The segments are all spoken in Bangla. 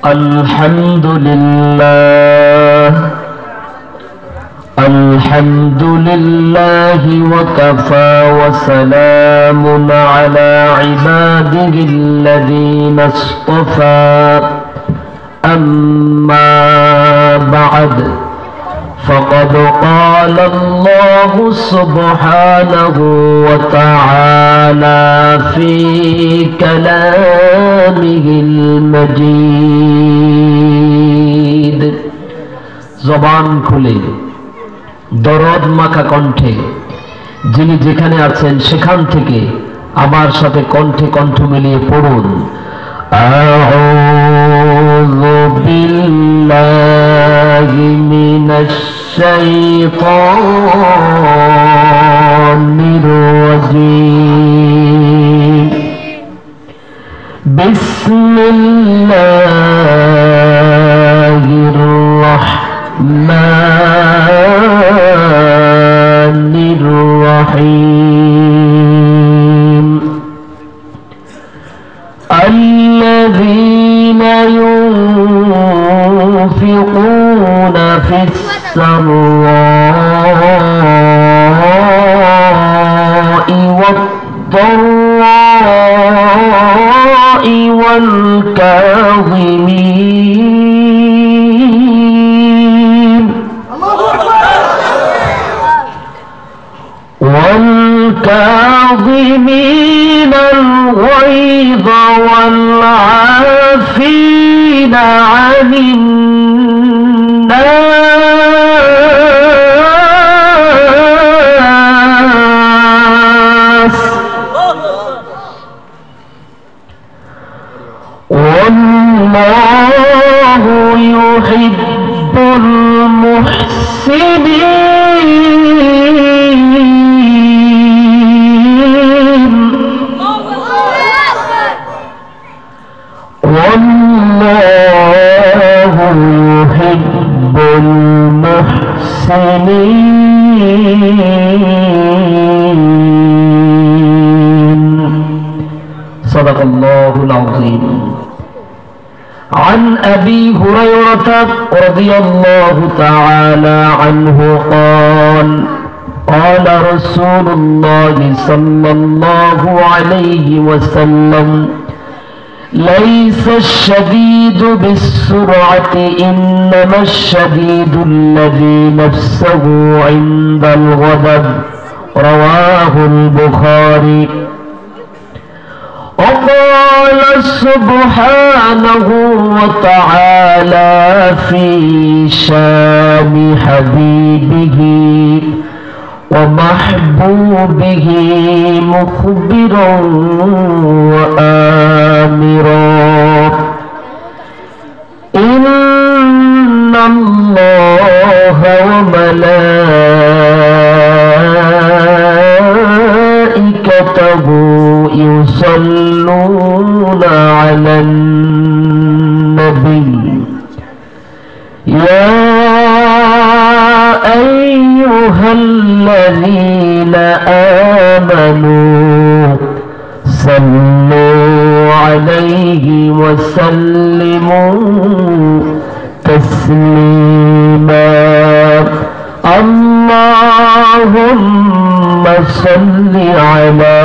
الحمد لله وكفى وسلام على عباده الذين اصطفى أما بعد فقد قال الله سبحانه وتعالى في كلامه المجيد জবান খুলে দরদ মাখা কণ্ঠে যিনি যেখানে আছেন সেখান থেকে আমার সাথে কণ্ঠে কণ্ঠ মিলিয়ে পড়ুন আউযু বিল্লাহি মিনাশ শাইতানির রাজীম বিসমিল্লাহির রাহমানির রাহিম الذين ينفقون في السراء والضراء والكاظمين الغيظ والعافين عن الناس والله يحب المحسنين والله يحب المحسنين صدق الله العظيم عن أبي هريرة رضي الله تعالى عنه قال قال رسول الله صلى الله عليه وسلم ليس الشديد بالسرعة إنما الشديد الذي نفسه عند الغضب رواه البخاري وقال سبحانه وتعالى في شان حبيبه ومحبوبه مخبرا وآمرا إن الله وملائكته يصلون على النبي يا أيها الذين آمنوا صلوا عليه وسلموا تسليما اللهم صل على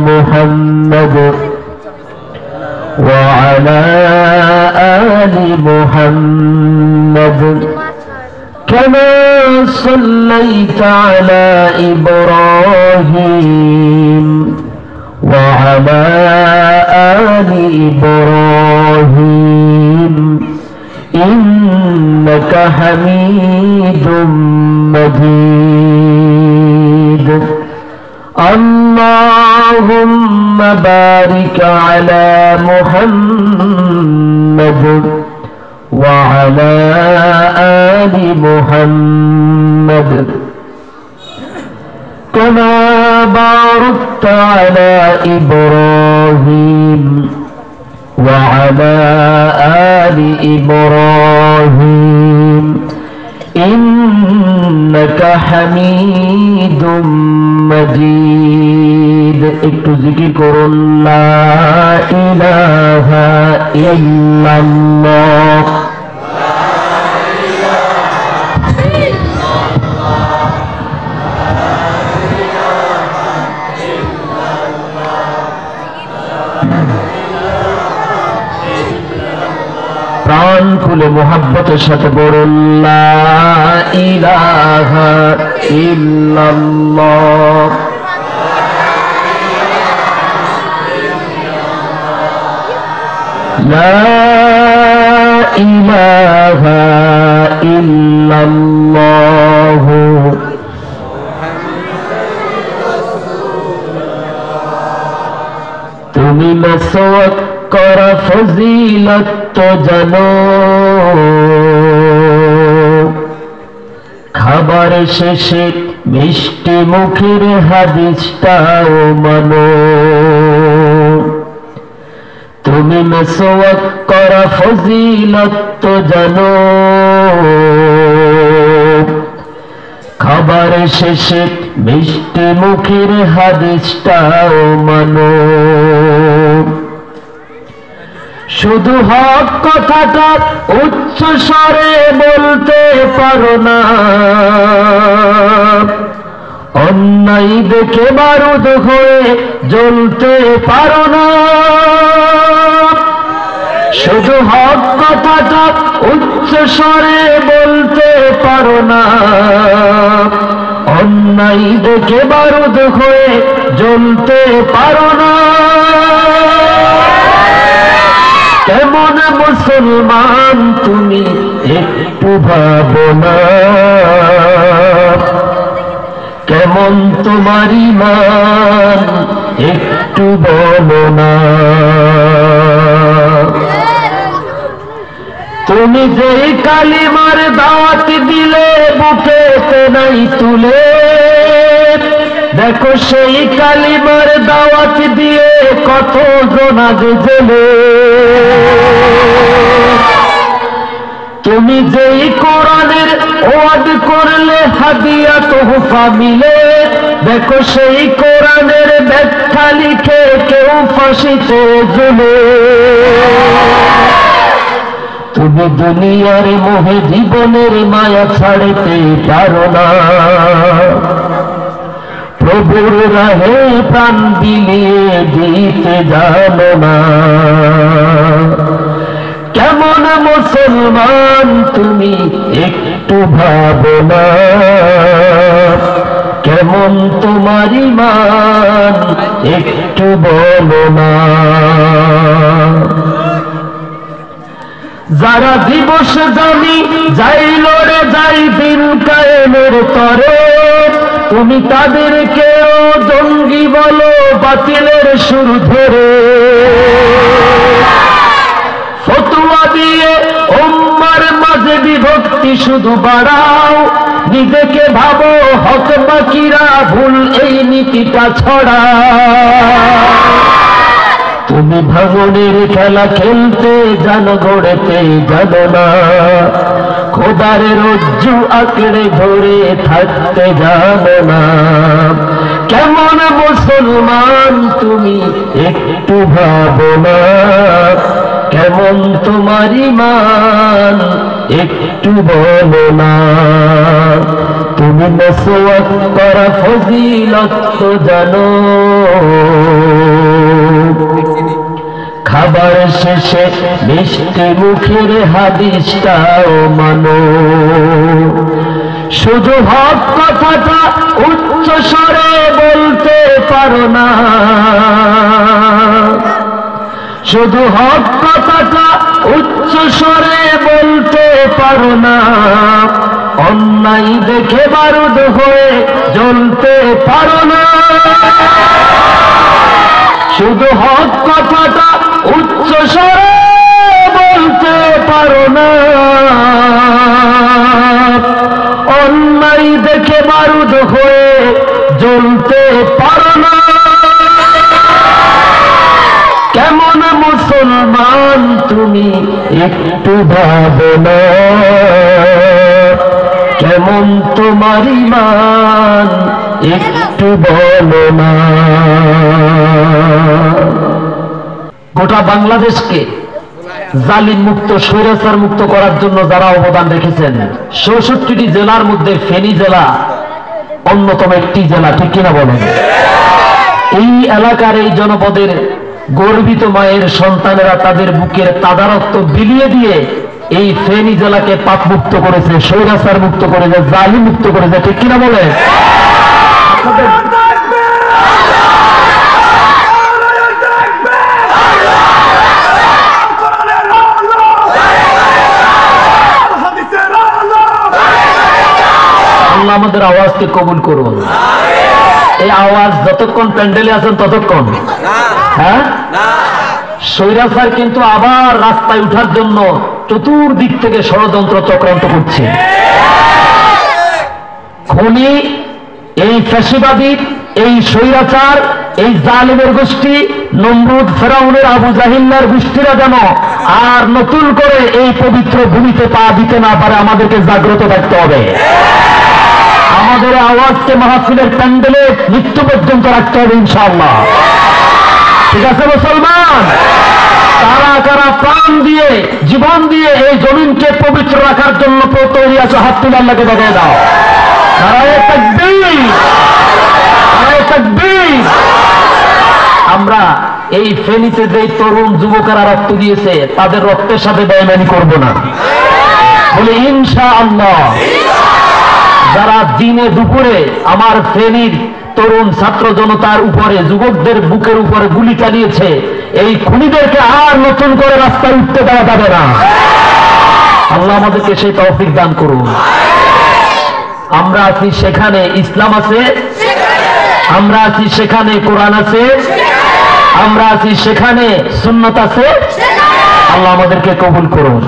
محمد وعلى آل محمد كما صليت على إبراهيم وعلى آل إبراهيم إنك حميد مجيد اللهم بارك على محمد وعلى آل محمد كما باركت على إبراهيم وعلى آل إبراهيم إنك حميد مجيد একটু জিকির করুন, লা ইলাহা ইল্লাল্লাহ। প্রাণ খুলে মোহাব্বতের সাথে বলুন, লা ইলাহা ইল্লাল্লাহ। লা ইলাহা ইল্লাল্লাহ। তুমি মাসওয়াক করা ফজিলত তো জানো, খাবার শেষে মিষ্টি মুখের হাদিসটাও মানো। তুমি মাসওয়াক করা ফজিলত তো জানো, খাবার শেষে মিষ্টি মুখের হাদিসটাও মানো। শুধু হক কথাটা উচ্চ স্বরে বলতে পারো না, অন্যায় দেখে বারুদ হয়ে জ্বলতে পারো না। শুধু হক কথাটা উচ্চ স্বরে বলতে পারো না, অন্যায় দেখে বারুদ হয়ে জ্বলতে পারো না। কেমন মুসলমান তুমি একটু ভাবো না, কেমন তোমার ঈমান একটু বলো না। তুমি যে কালিমার দাওয়াত দিলে বুকেতে নাই তুলে, দেখো সেই কালিমার দাওয়াত দিয়ে কত জন আজ জেলে। তুমি যেই কোরআনের ওয়াজ করলে হাদিয়া তোহফা মিলে, দেখো সেই কোরআনের ব্যাখ্যা লিখে কেউ ফাঁসিতে ঝুলে। তুমি দুনিয়ার মোহে জীবনের মায়া ছাড়তে পারো না, প্রভুর রাহে প্রাণ বিলিয়ে দিতে জানো না। কেমন মুসলমান তুমি একটু ভাবো না, কেমন তোমার ঈমান একটু বলো না। যারা দিবস জানি যাইল রে যাই দিন কায়েমের তরে, তুমি তাদেরকেও জঙ্গি বলো বাতিলের সুর ধরে। ফতোয়া দিয়ে উম্মার মাঝে বিভক্তি শুধু বাড়াও, নিজেকে ভাবো হক বাকিরা ভুল এই নীতিটা ছড়া। তুমি ভাঙনের খেলা খেলতে জানো, গড়েতে জানো না, খোদার রজ্জু আঁকড়ে ধরে থাকতে জানো না। কেমন মুসলমান তুমি একটু ভাবো না, কেমন তোমার ঈমান একটু বলো না। তুমি মাসওয়াক করা ফজিলত তো জানো, খাবার শেষে মিষ্টি মুখের হাদিসটাও মানো। শুধু হক কথাটা উচ্চ স্বরে বলতে পারো না, শুধু হক কথাটা উচ্চ স্বরে বলতে পারো না, অন্যায় দেখে বারুদ হয়ে জ্বলতে পারো না। শুধু হক কথাটা উচ্চ স্বরে বলতে পারো না, অন্যায় দেখে বারুদ হয়ে জ্বলতে পারো না। কেমন মুসলমান তুমি একটু ভাবো না, কেমন তোমার ঈমান একটু বলো না। গোটা বাংলাদেশকে জালিম মুক্ত স্বৈরাচার মুক্ত করার জন্য যারা অবদান রেখেছেন, ৬৪টি জেলার মধ্যে ফেনী জেলা অন্যতম একটি জেলা, ঠিক কিনা বলেন? এই এলাকার এই জনপদের গর্বিত মায়ের সন্তানেরা তাদের বুকের তাজা রক্ত বিলিয়ে দিয়ে এই ফেনী জেলাকে পাপ মুক্ত করেছে, স্বৈরাচার মুক্ত করেছে, জালিম মুক্ত করেছে, ঠিক কিনা বলেন? আল্লাহ আমাদের আওয়াজকে কবুল করুন। এই আওয়াজ যতক্ষণ প্যান্ডেলে আছেন ততক্ষণ, হ্যাঁ, স্বৈরাচার কিন্তু আবার রাস্তায় উঠার জন্য চতুর্দিক থেকে ষড়যন্ত্র চক্রান্ত করছে। খুনি, এই ফ্যাসিবাদী, এই স্বৈরাচার, এই জালিমের গোষ্ঠী, নমরুদ, ফেরাউনের, আবু জাহিল্লার গোষ্ঠীরা যেন আর নতুন করে এই পবিত্র ভূমিতে পা দিতে না পারে, আমাদেরকে জাগ্রত থাকতে হবে। আমাদের আওয়াজকে মাহফিলের প্যান্ডেলে মৃত্যু পর্যন্ত রাখতে হবে ইনশাআল্লাহ। ঠিক আছে মুসলমান? কারা কারা প্রাণ দিয়ে, জীবন দিয়ে এই জমিনকে পবিত্র রাখার জন্য তৈরি আছে? হাত তুলে আল্লাহকে দেখায় দাও। নারায়ে তাকবীর, নারায়ে তাকবীর। আমরা এই ফেনীতে যে তরুণ যুবকেরা রক্ত দিয়েছে তাদের রক্তের সাথে বেইমানি করব না, বলে ইনশাআল্লাহ। যারা দিনে দুপুরে আমার ফেনীর তরুণ ছাত্র জনতার উপরে, যুবকদের বুকের উপরে গুলি চালিয়েছে, এই খুনিদেরকে আর নতুন করে রাস্তায় উঠতে দেওয়া যাবে না। আল্লাহ আমাদেরকে সেই তৌফিক দান করুন। আমরা আছি সেখানে ইসলাম আছে, আমরা আছি সেখানে কোরআন আছে, আমরা আছি সেখানে সুন্নাত আছে। আল্লাহ আমাদেরকে কবুল করুন।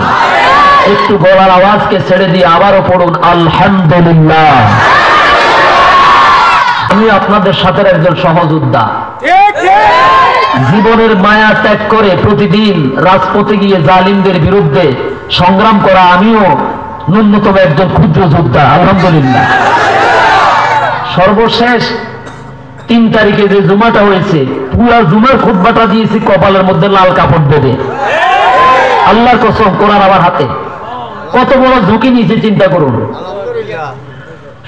একটু গলার আওয়াজকে ছেড়ে দিয়ে আবারও পড়ুন আলহামদুলিল্লাহ। আমি আপনাদের সাথে একজন সহযোদ্ধা, জীবনের মায়া ত্যাগ করে প্রতিদিন রাজপথে গিয়ে জালিমদের বিরুদ্ধে সংগ্রাম করা আমিও ন্যূনতম একজন ক্ষুদ্র যোদ্ধা, আলহামদুলিল্লাহ। সর্বশেষ ৩ তারিখে যে জুমাটা হয়েছে, পুরা জুমার খুতবাটা দিয়েছি কপালের মধ্যে লাল কাপড় বেঁধে। আল্লাহর কসম, কোরআন আমার হাতে। কত বড় ঝুঁকি নিয়েছে চিন্তা করুন।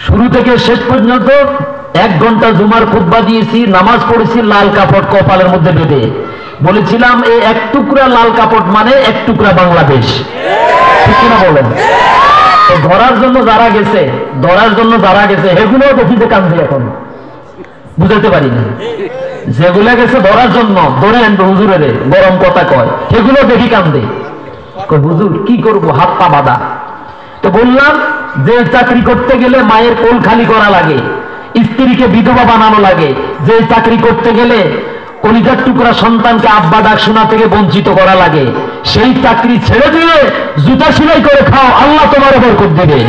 শুরু থেকে শেষ পর্যন্ত 1 ঘন্টা জুমার খুতবা দিয়েছি, নামাজ পড়েছি লাল কাপড় কপালের মধ্যে বেঁধে। বলেছিলাম এই 1 টুকরা লাল কাপড় মানে 1 টুকরা বাংলাদেশ, ঠিক কিনা বলেন? ধরার জন্য যারা গেছে, ধরার জন্য যারা গেছে এগুলোও দেখিতে কান্দে, এখন বুঝাতে পারি না। যেগুলা গেছে ধরার জন্য, ধরে আনবে হুজুরের, গরম কথা কয়, সেগুলো দেখি কান্দে। হুজুর কি করব, হাত পা বাঁধা। তো বললাম যে চাকরি করতে গেলে মায়ের কোল খালি করা লাগে, স্ত্রীকে বিধবা বানানো লাগে, যে চাকরি করতে গেলে কলিজার টুকরা সন্তানকে আব্বা ডাক শোনা থেকে বঞ্চিত করা লাগে, সেই চাকরি ছেড়ে দিয়ে জুতা সেলাই করে খাও, আল্লাহ তোমার বরকত দেবে।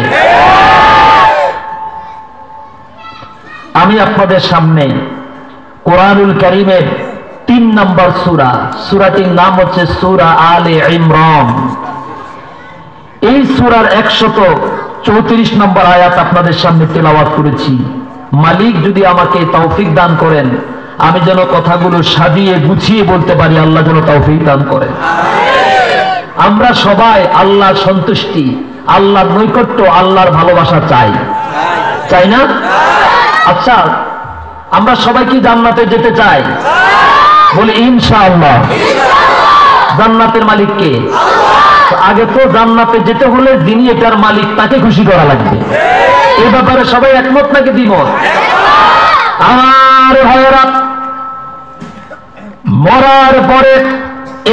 আমি আপনাদের সামনে কোরআনুল কারীমের 3 নম্বর সূরা, সূরাটির নাম হচ্ছে সূরা আলে ইমরান। এই সূরার 134 নম্বর আয়াত আপনাদের সামনে তেলাওয়াত করেছি। মালিক যদি আমাকে তৌফিক দান করেন, আমি যেন কথাগুলো সাজিয়ে গুছিয়ে বলতে পারি, আল্লাহ যেন তৌফিক দান করেন। আমরা সবাই আল্লাহর সন্তুষ্টি, আল্লাহর নৈকট্য, আল্লাহর ভালোবাসা চাই, চাই না? আচ্ছা, আমরা সবাই কি জান্নাতে যেতে চাই? বলি ইনশাআল্লাহ। জান্নাতের মালিক কে? আগে তো জান্নাতে যেতে হলে যিনি এটার মালিক তাকে খুশি করা লাগবে। এ ব্যাপারে সবাই একমত নাকি দ্বিমত? আর ভাইয়েরা, মরার পরে,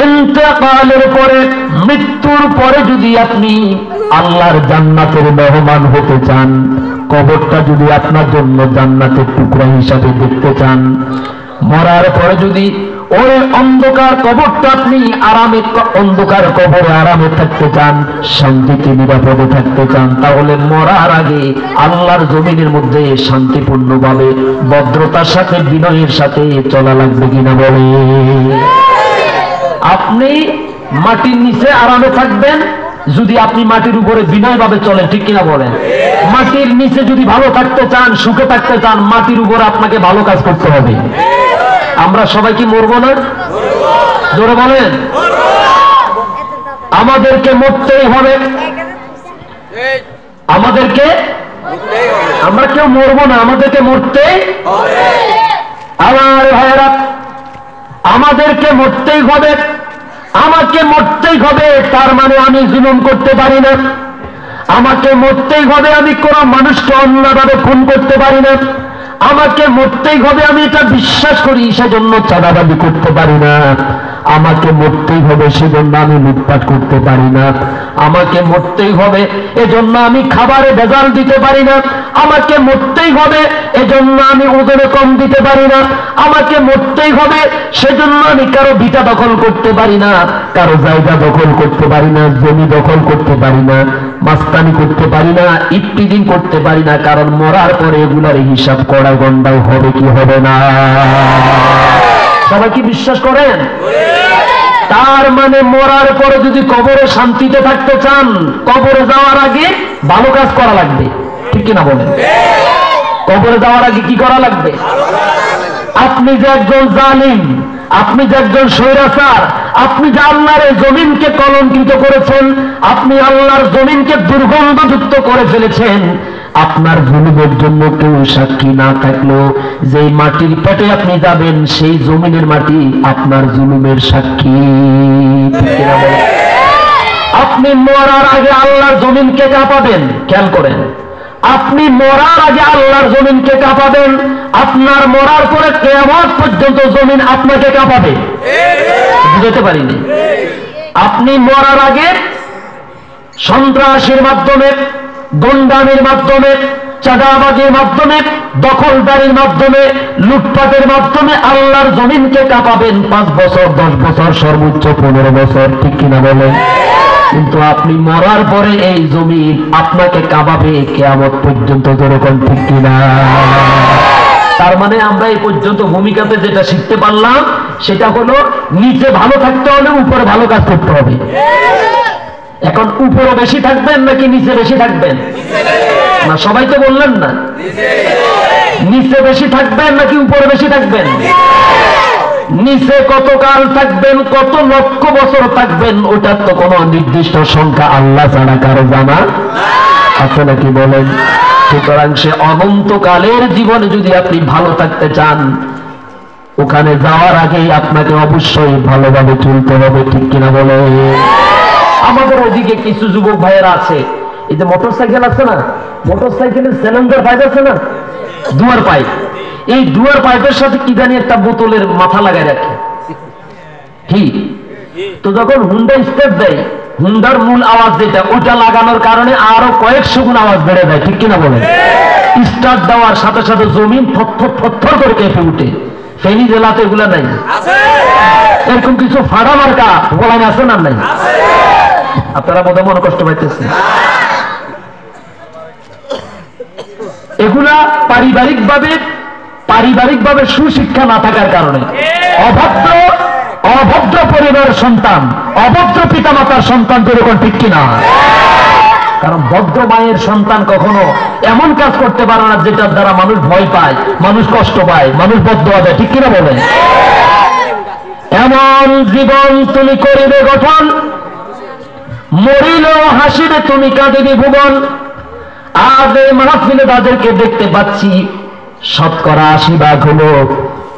ইন্তেকালের পরে, মৃত্যুর পরে যদি আপনি আল্লাহর জান্নাতের মেহমান হতে চান, কবরটা যদি আপনার জন্য জান্নাতের টুকরা হিসাবে দেখতে চান, মরার পরে যদি ওই অন্ধকার কবরটা আপনি আরামে, অন্ধকার কবরে আরামে থাকতে চান, শান্তিতে নিরাপদে থাকতে চান, তাহলে মরার আগে আল্লাহর জমিনের মধ্যে শান্তিপূর্ণভাবে ভদ্রতার সাথে, বিনয়ের সাথে চলা লাগবে কিনা বলে? আপনি মাটির নিচে আরামে থাকবেন, যদি আপনি মাটির উপরে বিনয়ভাবে চলেন, ঠিক কিনা বলেন? মাটির নিচে যদি ভালো থাকতে চান, সুখে থাকতে চান, মাটির উপরে আপনাকে ভালো কাজ করতে হবে। আমরা সবাই কি মরবো না? জোরে বলেন। আমাদেরকে মরতেই হবে, আমাদেরকে, আমরা কেউ মরবো না, আমাদেরকে মরতেই হবে। আমার ভাইয়েরা, আমাদেরকে মরতেই হবে, আমাকে মরতেই হবে। তার মানে আমি জুলুম করতে পারি না, আমাকে মরতেই হবে, আমি কোন মানুষকে অন্যভাবে খুন করতে পারি না, আমাকে মরতেই হবে, আমি এটা বিশ্বাস করি সেজন্য চাঁদাবাজি করতে পারি না, আমাকে মরতেই হবে সেজন্য আমি লুটপাট করতে পারি না, আমাকে মরতেই হবে এজন্য আমি খাবারে ভেজাল দিতে পারি না, আমাকে মরতেই হবে এজন্য আমি ওজনে কম দিতে পারি না, আমাকে মরতেই হবে সেজন্য আমি কারো ভিটা দখল করতে পারি না, কারো জায়গা দখল করতে পারি না, জমি দখল করতে পারি না, মাস্তানি করতে পারি না, ইফটিজিং করতে পারি না, কারণ মরার পরে এগুলার হিসাব করা গন্ডাও হবে কি হবে না? সবাই কি বিশ্বাস করেন? তার মানে মরার পরে যদি কবরে শান্তিতে থাকতে চান, কবরে যাওয়ার আগে ভালো কাজ করা লাগবে, ঠিক কিনা বলেন? কবরে যাওয়ার আগে কি করা লাগবে? আপনি যে একজন জালিম, আপনি যে একজন স্বৈরাচার, আপনি যে আল্লাহর জমিনকে কলঙ্কিত করেছেন, আপনি আল্লাহর জমিনকে দুর্গন্ধযুক্ত করে ফেলেছেন, আপনার জুলুমের জন্য কেউ সাক্ষী না থাকলেও যেই মাটির পেটে আপনি যাবেন সেই জমিনের মাটি আপনার জুলুমের সাক্ষী। আপনি মরার আগে আল্লাহর জমিনকে কাঁপাবেন, খেয়াল করেন, আপনি মরার আগে আল্লাহর জমিনকে কাঁপাবেন, আপনার মরার পরে কিয়ামত পর্যন্ত জমিন আপনাকে কাঁপাবে। বুঝতে পারিনি? আপনি মরার আগে সন্ত্রাসের মাধ্যমে, গুন্ডামির মাধ্যমে, চাঁদাবাজির মাধ্যমে, দখলদারির মাধ্যমে, লুটপাটের মাধ্যমে আল্লাহর জমিনকে কাঁপাবেন 5 বছর, 10 বছর, সর্বোচ্চ 15 বছর, ঠিক কিনা বলেন? কিন্তু আপনি মরার পরে এই জমিন আপনাকে কাঁপাবে কিয়ামত পর্যন্ত, যেরকম, ঠিক কিনা? তার মানে আমরা এই পর্যন্ত ভূমিকাতে যেটা শিখতে পারলাম সেটা হলো নিচে ভালো থাকতে হলে উপরে ভালো কাজ করতে হবে। এখন উপরে বেশি থাকবেন নাকি নিচে বেশি থাকবেন? না, সবাই তো বললেন না। নিচে বেশি থাকবেন নাকি উপরে বেশি থাকবেন? নিচে কত কাল থাকবেন, কত লক্ষ বছর থাকবেন, ওটার তো কোনো নির্দিষ্ট সংখ্যা আল্লাহ ছাড়া কারো জানা আছে নাকি বলেন? সুতরাং সে অনন্তকালের জীবনে যদি আপনি ভালো থাকতে চান, ওখানে যাওয়ার আগেই আপনাকে অবশ্যই ভালোভাবে চলতে হবে, ঠিক কিনা বলে? আমাদের ওদিকে কিছু যুবক ভাইয়েরা আছে, এই যে মোটরসাইকেল আছে না, মোটরসাইকেলের সিলিন্ডার পাইপ আছে না, দুয়ার পাইপ, এই দুয়ার পাইপের সাথে কি জানি একটা বোতলের মাথা লাগায় রাখে, ঠিক? তো যখন হুন্ডা স্টার্ট দেয়, হুন্ডার মূল আওয়াজ যেটা, ওটা লাগানোর কারণে আরো কয়েকশো গুণ আওয়াজ বেড়ে যায়, ঠিক কিনা বলেন? স্টার্ট দেওয়ার সাথে সাথে জমিন থরথর থরথর করে কেঁপে উঠে। ফেনী জেলাতে এগুলা নাই? এরকম কিছু ফাড়া মার্কা বলায় আছে না? নাই? আপনারা বোধহয় মনে কষ্ট পাইতেছেন। এগুলা পারিবারিকভাবে সুশিক্ষা না থাকার কারণে, অভদ্র পরিবারের সন্তান, অভদ্র পিতামাতার সন্তান, যেরকম, ঠিক কিনা? কারণ ভদ্র মায়ের সন্তান কখনো এমন কাজ করতে পারে না যেটার দ্বারা মানুষ ভয় পায়, মানুষ কষ্ট পায়, মানুষ বদদোয়া দেয়, ঠিক কিনা বলেন? এমন জীবন তুমি করিবে গঠন, মরিলেও হাসিবে তুমি, কাঁদিবে ভুবন। আজ এই মাহফিলে তাদেরকে দেখতে পাচ্ছি 80% হলো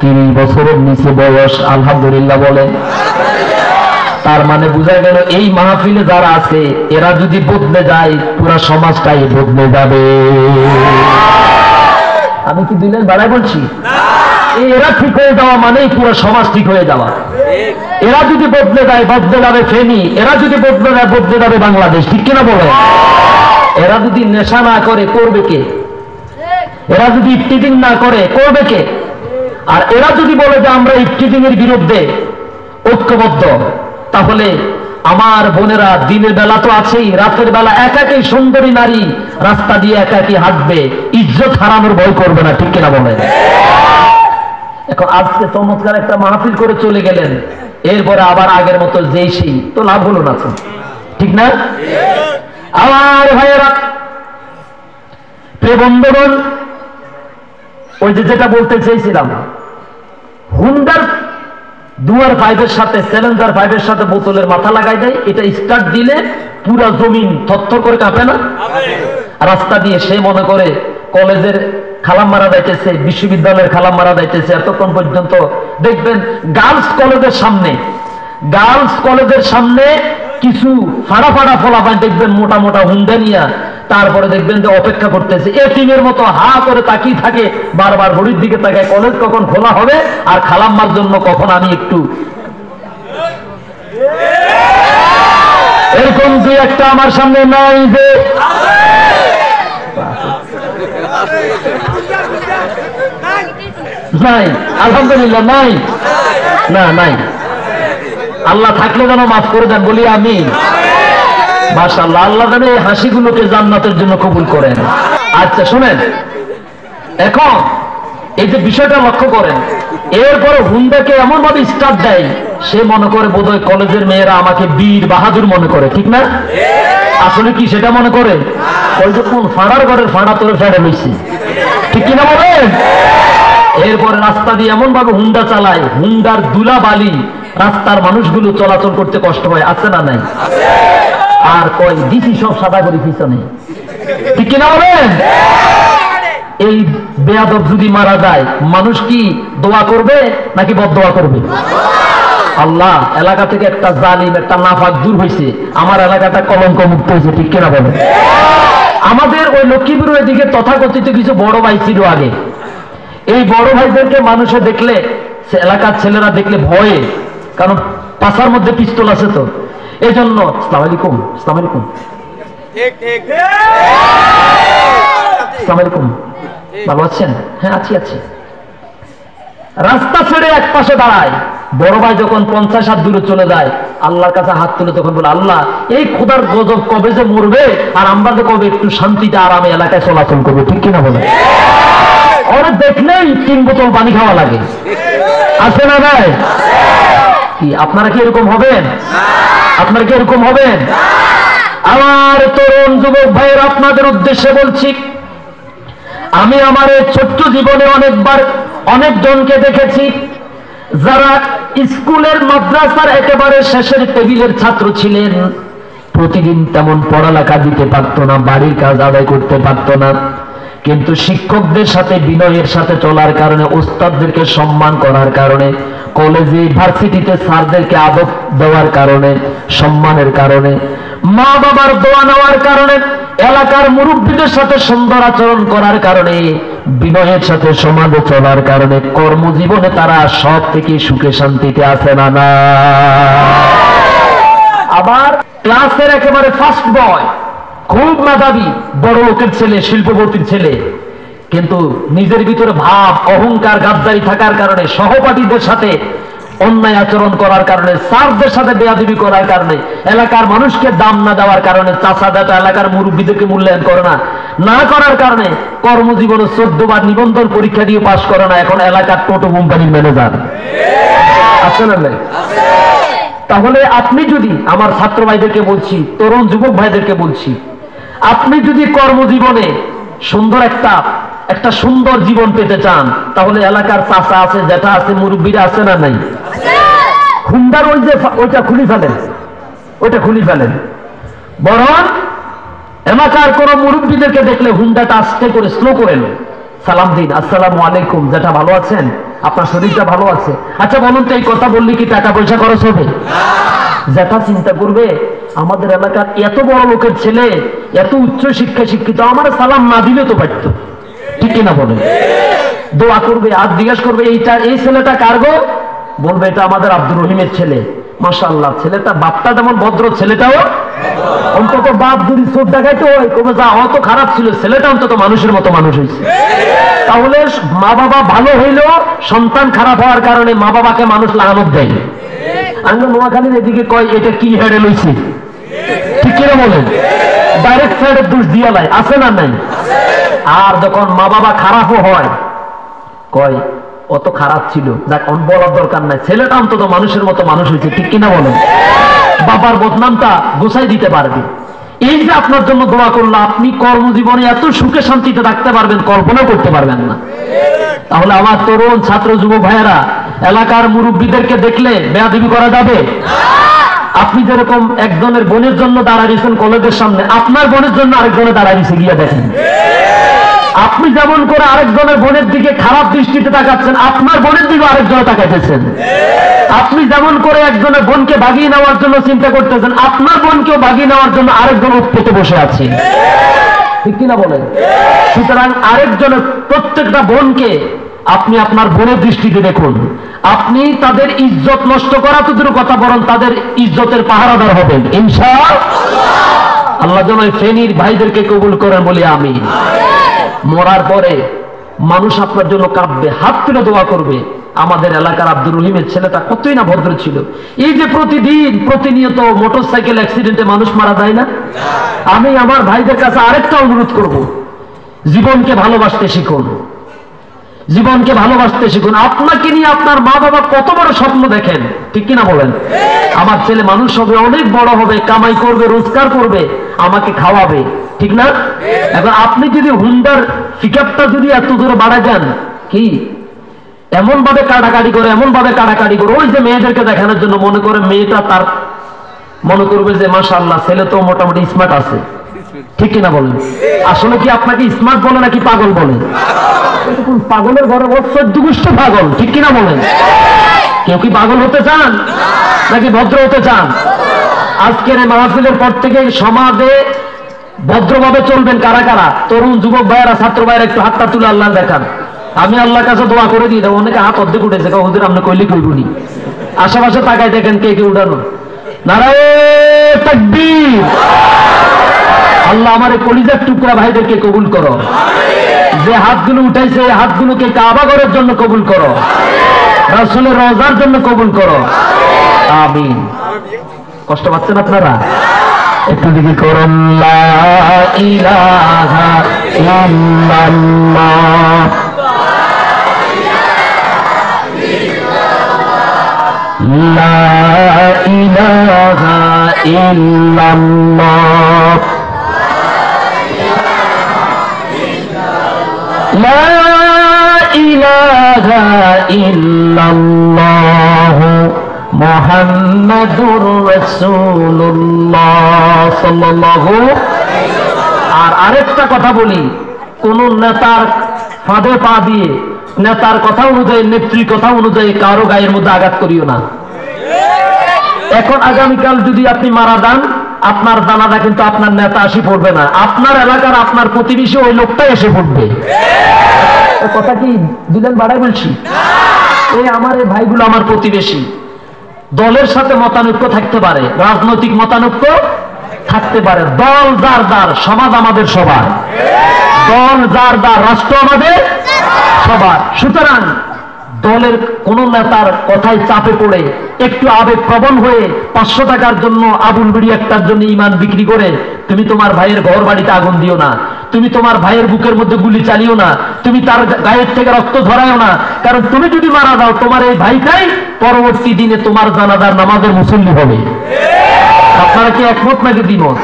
30 বছরের নিচে বয়স, আলহামদুলিল্লাহ বলেন। তার মানে বোঝা গেল এই মাহফিলে যারা আছে এরা যদি বদলে যায় পুরো সমাজটাই বদলে যাবে। আমি কি দিলেন বাড়াই বলছি? এরা ঠিক হয়ে যাওয়া মানেই পুরো সমাজ ঠিক হয়ে যাওয়া। এরা যদি বদলে যায় বদলে যাবে ফেনী, এরা যদি বদলে যায় বদলে যাবে বাংলাদেশ, ঠিক কিনা বলে? এরা যদি নেশা না করে করবে কে? এরা যদি ইফটিজিং না করে করবে কে? আর এরা যদি বলে যে আমরা ইফটিজিং এর বিরুদ্ধে ঐক্যবদ্ধ, তাহলে আমার বোনেরা দিনের বেলা তো আছেই, রাতের বেলা একাকী সুন্দরী নারী রাস্তা দিয়ে একাকী হাঁটবে, ইজ্জত হারানোর ভয় করবে না, ঠিক কিনা বলেন? এখন আজকে চমৎকার একটা মাহফিল করে চলে গেলেন, এরপরে আবার আগের মতো যেই সেই, তো লাভ হলো না। ঠিক না? আমার ভাইয়েরা, প্রিয় বন্ধুগণ, ওই যে যেটা বলতে চেয়েছিলাম, হুন্ডার 2R5 সাথে চ্যালেঞ্জার 5 সাথে বোতলের মাথা লাগাই দেয়, এটা স্টার্ট দিলে পুরা জমিন থরথর করে কাঁপে না? রাস্তা দিয়ে সে মনে করে কলেজের খালাম মারা যাইতেছে, বিশ্ববিদ্যালয়ের খালাম মারা যাইতেছে। এতক্ষণ পর্যন্ত দেখবেন গার্লস কলেজের সামনে কিছু ফাড়া ফাড়া ফলাফল দেখবেন মোটা মোটা হুন্ডা নিয়ে, তারপরে দেখবেন যে অপেক্ষা করতেছে এতিমের মতো হা করে তাকিয়ে থাকে, বারবার ঘড়ির দিকে তাকায় কলেজ কখন খোলা হবে আর খালাম্মার জন্য কখন আমি একটু। এরকম দুই একটা আমার সামনে নাই যে নাই, আলহামদুলিল্লাহ নাই, না নাই। আল্লাহ থাকলে যেন মাফ করে দেন, বলি আমি মাশাআল্লাহ। আল্লাহ যেন এই হাসিগুলোকে জান্নাতের জন্য কবুল করেন। আচ্ছা শুনেন, এখন এই যে বিষয়টা লক্ষ্য করেন, এরপরে হুন্ডাকে এমন ভাবে স্টার্ট দেয়, সে মনে করে বোধহয় কলেজের মেয়েরা আমাকে বীর বাহাদুর মনে করে, ঠিক না? আসলে কি সেটা মনে করে? ওই যে কোন ফাড়ার ঘরের ফাড়া তোরে ফেড়ে লইছে, ঠিক কিনা বলেন? এরপরে রাস্তা দিয়ে এমন ভাবে হুন্ডা চালায়, হুন্ডার ধুলা বালি রাস্তার মানুষগুলো চলাচল করতে কষ্ট হয়, আছে না নাই? আর কয় দিছি সব সাদা করে পিছনে, ঠিক কিনা বলেন? এই বেয়াদব যদি মারা যায়, মানুষ কি দোয়া করবে নাকি বদদোয়া করবে? আল্লাহ, এলাকা থেকে একটা জালিম, একটা নাফাক দূর হয়েছে, আমার এলাকাটা কলঙ্ক মুক্ত হয়েছে, ঠিক কিনা বলেন? আমাদের ওই লক্ষ্মীপুরের দিকে তথাকথিত কিছু বড় ভাই ছিল আগে। এই বড় ভাইদেরকে মানুষে দেখলে, এলাকার ছেলেরা দেখলে ভয়ে, কারণ পাশার মধ্যে পিস্তল আছে তো, এই জন্য আসসালামু আলাইকুম, আসসালামু আলাইকুম, আসসালামু আলাইকুম, ভালো আছেন? হ্যাঁ আছি আছি। রাস্তা ছেড়ে এক পাশে দাঁড়ায়, বড় ভাই যখন 50 হাত দূরে চলে যায়, আল্লাহর কাছে হাত তুলে তখন বলে, আল্লাহ এই খোদার গজব কবে যে মরবে, আর আমরা যে কবে একটু শান্তিতে আরামে এলাকায় চলাচল করবো, ঠিক কিনা বলে? ওরা দেখলেই 3 বোতল পানি খাওয়া লাগে, আছে না ভাই? কি আপনারা কি এরকম হবেন? আপনারা কি এরকম হবেন? আমার তরুণ যুবক ভাইয়ের, আপনাদের উদ্দেশ্যে বলছি, আমি আমার এই ছোট্ট জীবনে অনেকবার অনেকজনকে দেখেছি যারা স্কুলের মাদ্রাসার একেবারে শেষের টেবিলের ছাত্র ছিলেন, প্রতিদিন তেমন পড়ালেখা দিতে পারত না, বাড়ির কাজ আদায় করতে পারত না, কিন্তু শিক্ষকদের সাথে বিনয়ের সাথে চলার কারণে, ওস্তাদদেরকে সম্মান করার কারণে, কলেজে ভার্সিটিতে স্যারদেরকে আদব দেওয়ার কারণে, সম্মানের কারণে, মা বাবার দোয়া নেওয়ার কারণে, এলাকার মুরব্বীদের সাথে সুন্দর আচরণ করার কারণে, বিনয়ের সাথে সমাজে চলার কারণে কর্মজীবনে তারা সব থেকে সুখে শান্তিতে আছে না না? আবার ক্লাসের একেবারে ফার্স্ট বয়, খুব মেধাবী, বড় লোকের ছেলে, শিল্পপতির ছেলে, কিন্তু নিজের ভিতরে ভাব, অহংকার, গাদ্দারি থাকার কারণে, সহপাঠীদের সাথে অন্যায় আচরণ করার কারণে, স্যারদের সাথে বেয়াদবি করার কারণে, এলাকার মানুষকে দাম না দেওয়ার কারণে, চাচা দাদা এলাকার মুরব্বীদেরকে মূল্যায়ন করে না, না করার কারণে কর্মজীবনে 14 বার নিবন্ধন পরীক্ষা দিয়ে পাশ করে না, এখন এলাকার টোটো কোম্পানির ম্যানেজার, আছে না? তাহলে আপনি যদি, আমার ছাত্র ভাইদেরকে বলছি, তরুণ যুবক ভাইদেরকে বলছি, আপনি যদি কর্মজীবনে সুন্দর একটা সুন্দর জীবন পেতে চান, তাহলে এলাকার চাচা আছে, জ্যাঠা আছে, মুরব্বীরা আছে না নাই? হুন্ডার ওইটা খুলি ফেলেন, ওইটা খুলি ফেলেন। বরং এলাকার কোন মুরব্বীদেরকে দেখলে হুন্ডাটা আস্তে করে স্লো করেন, সালাম দিন, আসসালামু আলাইকুম, জ্যাঠা ভালো আছেন? আপনার শরীরটা ভালো আছে? আচ্ছা বলুন তো, এই কথা বললে কি টাকা পয়সা খরচ হবে? জ্যাঠা চিন্তা করবে, আমাদের এলাকার এত বড় লোকের ছেলে, এত উচ্চ শিক্ষা শিক্ষিত, আমার সালাম না দিলে তো পারত, ঠিক কিনা বলেন? দোয়া করবে, আর জিজ্ঞাসা করবে এই ছেলেটা কার গো? বলবে এটা আমাদের আব্দুর রহিমের ছেলে। মাশাআল্লাহ, ছেলেটা, বাপটা যেমন ভদ্র, ছেলেটাও অন্তত, বাপ যদি চোর ডাকাইতে হয় কবে যা হয়তো খারাপ ছিল, ছেলেটা অন্তত মানুষের মতো মানুষ হয়েছে। তাহলে মা বাবা ভালো হইলেও সন্তান খারাপ হওয়ার কারণে মা বাবাকে মানুষ লাগানো দেয়। আমরা নোয়াখালীর এদিকে কয় এটা কি হেড়ে লইছে, ঠিক কিনা বলেন? ডাইরেক্ট সাইডের দোষ দিয়া লাই, আছে না নাই? আর যখন মা বাবা খারাপও হয়, কয় অত খারাপ ছিল, যাক বলার দরকার নাই, ছেলেটা অন্তত মানুষের মতো মানুষ হয়েছে, ঠিক কিনা বলেন? বাবার বদনামটা গোছাই দিতে পারবে। এই যে আপনার জন্য দোয়া করলো, আপনি কর্মজীবনে এত সুখে শান্তিতে থাকতে পারবেন কল্পনা করতে পারবেন না। তাহলে আমার তরুণ ছাত্র যুবক ভাইয়েরা, এলাকার মুরব্বীদেরকে দেখলে বেয়াদবি করা যাবে? আপনি যেরকম একজনের বোনের জন্য দাঁড়াইছেন কলেজের সামনে, আপনার বোনের জন্য আরেকজনে দাঁড়াইছে, গিয়ে দেখেন। আপনি যেমন করে আরেকজনের বোনের দিকে খারাপ দৃষ্টিতে তাকাচ্ছেন, আপনার বোনের দিকে আরেকজনে তাকাইতেছেন। আপনি যেমন করে একজনের বোনকে ভাগিয়ে নেওয়ার জন্য চিন্তা করতেছেন, আপনার বোনকেও ভাগিয়ে নেওয়ার জন্য আরেকজন উৎপেতে বসে আছে, ঠিক কিনা বলেন? সুতরাং আরেকজনের প্রত্যেকটা বোনকে আপনি আপনার বোনের দৃষ্টিতে দেখুন। আপনি তাদের ইজ্জত নষ্ট করা তো দূরের কথা, বরং তাদের ইজ্জতের পাহারাদার হবেন ইনশাআল্লাহ। আল্লাহ যেন এই ফেনীর ভাইদেরকে কবুল করেন বলি আমি। মরার পরে মানুষ আপনার জন্য কাঁদবে, হাত তুলে দোয়া করবে। আমাদের এলাকার আব্দুর রহিমের ছেলেটা কতই না ভদ্র ছিল। এই যে প্রতিনিয়ত মোটরসাইকেল অ্যাক্সিডেন্টে মানুষ মারা যায় না, আমি আমার ভাইদের কাছে আরেকটা অনুরোধ করব, জীবনকে ভালোবাসতে শিখুন, জীবনকে ভালোবাসতে শিখুন। আপনাকে নিয়ে আপনার মা বাবা কত বড় স্বপ্ন দেখেন, ঠিক কিনা বলেন? আমার ছেলে মানুষ হবে, অনেক বড় হবে, কামাই করবে, রোজগার করবে, আমাকে খাওয়াবে, ঠিক না? এখন আপনি যদি হুন্ডার পিকআপটা যদি এত দূরে বাড়া যান, কি এমন ভাবে কাটাকাটি করে, এমন ভাবে কাটাকাটি করে, ওই যে মেয়েদেরকে দেখানোর জন্য মনে করে মেয়েটা তার মনে করবে যে মাশাআল্লাহ ছেলে তো মোটামুটি স্মার্ট আছে, ঠিক কিনা বলেন? আসলে কি আপনাকে স্মার্ট বলে নাকি পাগল বলে? পাগলের ঘরে চোদ্দ গোষ্ঠ পাগল, ঠিক কিনা বলেন? কেউ কি পাগল হতে চান নাকি ভদ্র হতে চান? আজকের এই মাহফিলের পর থেকে সমাজে ভদ্রভাবে চলবেন কারা কারা? তরুণ যুবক ভাইয়েরা, ছাত্র ভাইয়েরা একটু হাতটা তুলে আল্লাহ দেখান। আমি আল্লাহর কাছে দোয়া করে দিয়ে দেবো। অনেকে হাত অর্ধেক উঠেছে, হুজুর আপনি কইলে কইবুনি। আশেপাশে তাকায় দেখেন কে কে উঠানো। নারায়ে তাকবীর। আল্লাহ আমার এই কলিজার টুকরা ভাইদেরকে কবুল করো। যে হাতগুলো উঠাইছে এই হাতগুলোকে কাবা ঘরের জন্য কবুল করো, রাসূলের রওজার জন্য কবুল করো, আমিন। কষ্ট পাচ্ছেন আপনারা? একটু দিকে করুন, লা ইলাহা ইল্লাল্লাহ, লা ইলাহা ইল্লাল্লাহ, লা ইলাহা ইল্লাল্লাহ মুহাম্মাদুর রাসূলুল্লাহ সাল্লাল্লাহু। আর আরেকটা কথা বলি, কোন নেতার ফাঁদে পা দিয়ে নেতার কথা অনুযায়ী, নেত্রীর কথা অনুযায়ী কারো গায়ের মধ্যে আঘাত করিও না। এখন আগামীকাল যদি আপনি মারা যান, আপনার জানাজা কিন্তু আপনার নেতা আসি পড়বে না, আপনার এলাকার আপনার প্রতিবেশী ওই লোকটাই এসে পড়বে। কথা কি দিলেন বাড়াই বলছি? এই আমার এই ভাইগুলো আমার প্রতিবেশী। দলের সাথে মতানৈক্য থাকতে পারে, রাজনৈতিক মতানৈক্য থাকতে পারে, দল যার যার, সমাজ আমাদের সবার, দল যার যার, রাষ্ট্র আমাদের সবার। সুতরাং দলের কোন নেতার কথায় চাপে পড়ে একটু আবেগপ্রবণ হয়ে 500 টাকার জন্য, আবুল বিড়ি একটার জন্য ইমান বিক্রি করে তুমি তোমার ভাইয়ের ঘর বাড়িতে আগুন দিও না, তুমি তোমার ভাইয়ের বুকের মধ্যে গুলি চালিও না, তুমি তার গায়ের থেকে রক্ত ঝরায়ও না। কারণ তুমি যদি মারা যাও, তোমার এই ভাইটাই পরবর্তী দিনে তোমার জানাজার নামাজের মুসল্লি হবে। আপনারা কি একমত নাকি দ্বিমত?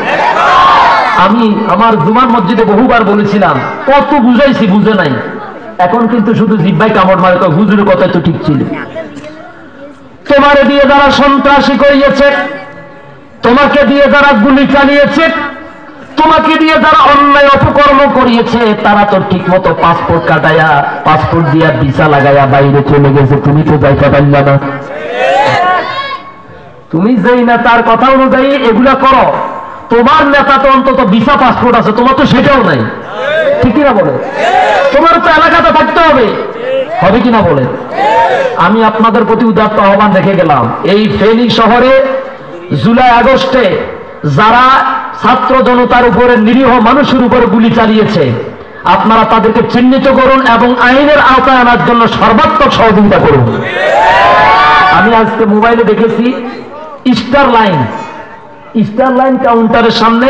আমি আমার জুমার মসজিদে বহুবার বলেছিলাম, কত বুঝাইছি, বুঝে নাই। এখন কিন্তু শুধু জিব্বাই কামড় মারে, হুজুরের কথা তো ঠিক ছিল। তোমারে দিয়ে যারা সন্ত্রাসী করিয়েছে, তোমাকে দিয়ে যারা গুলি চালিয়েছে, তোমাকে দিয়ে যারা অন্যায় অপকর্ম করিয়েছে, তারা তো ঠিক মতো পাসপোর্ট কাটাইয়া, পাসপোর্ট দিয়া ভিসা লাগাইয়া বাইরে চলে গেছে, তুমি তো যাইতে পারলা না। তুমি যেই নেতার কথা অনুযায়ী এগুলা করো, তোমার নেতা তো অন্তত ভিসা পাসপোর্ট আছে, তোমার তো সেটাও নাই, ঠিক কিনা বলে? তোমার তো এলাকাতে থাকতে হবে, হবে কিনা বলে? আমি আপনাদের প্রতি উদাত্ত আহ্বান রেখে গেলাম, এই ফেনী শহরে জুলাই আগস্টে যারা ছাত্র জনতার উপরে, নিরীহ মানুষের উপরে গুলি চালিয়েছে, আপনারা তাদেরকে চিহ্নিত করুন এবং আইনের আওতায় আনার জন্য সর্বাত্মক সহযোগিতা করুন। আমি আজকে মোবাইলে দেখেছি, স্টার লাইন কাউন্টারের সামনে,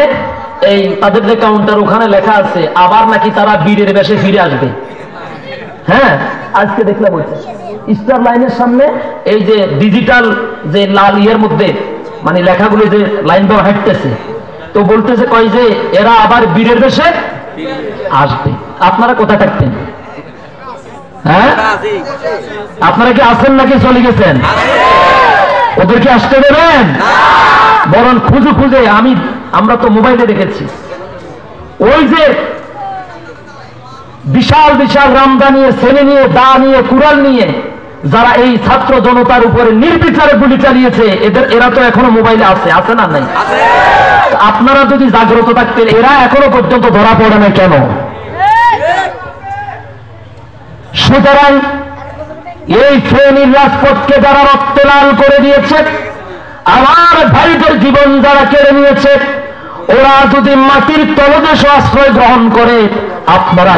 এই তাদের যে কাউন্টার, ওখানে লেখা আছে আবার নাকি তারা বীরের বেশে ফিরে আসবে। হ্যাঁ, আজকে দেখলাম বলছে স্টার লাইনের সামনে এই যে ডিজিটাল যে লাল ইয়ের মধ্যে মানে লেখাগুলি যে লাইন ধরে হাঁটতেছে, তো বলতেছে কয় যে এরা আবার বীরের দেশে আসবে। আপনারা কোথায় থাকতেন? হ্যাঁ, আপনারা কি আছেন নাকি চলে গেছেন? ওদেরকে আসতে দেবেন? বরং খুঁজে খুঁজে আমরা তো মোবাইলে দেখেছি, ওই যে বিশাল বিশাল রামদা নিয়ে, ছেলে নিয়ে, দা নিয়ে, কুড়াল নিয়ে যারা এই ছাত্র জনতার উপরে নির্বিচারে গুলি চালিয়েছে, এরা তো এখনো মোবাইলে আছে না নাই? আপনারা যদি জাগ্রত থাকতেন, এরা এখনো পর্যন্ত ধরা পড়ে না কেন? সুতরাং এই ফেনীর রাজপথকে যারা রক্ত লাল করে দিয়েছে, আমার ভাইদের জীবন যারা কেড়ে নিয়েছে, ওরা যদি মাটির তলদেশ আশ্রয় গ্রহণ করে, আপনারা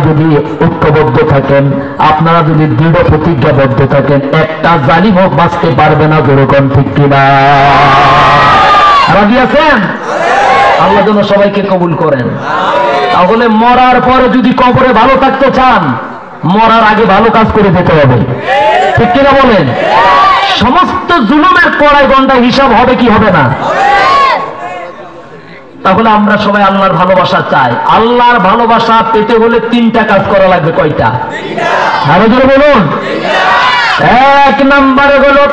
যদি ঐক্যবদ্ধ থাকেন, আপনারা যদি দৃঢ় প্রতিজ্ঞাবদ্ধ থাকেন, একটা জালিম হোক বাঁচতে পারবে না। যেরকম ঠিক কিনা? রাজি আছেন? আল্লাহ যেন সবাইকে কবুল করেন। তাহলে মরার পরে যদি কবরে ভালো থাকতে চান, মরার আগে ভালো কাজ করে যেতে হবে, ঠিক কিনা বলেন? সমস্ত জুলুমের কড়াই গন্ডা হিসাব হবে কি হবে না? তাহলে আমরা সবাই আল্লাহর ভালোবাসা চাই। আল্লাহর ভালোবাসা পেতে হলে 3টা কাজ করা লাগবে। কয়টা? আরো জোরে বলুন। 1 নম্বরে হলো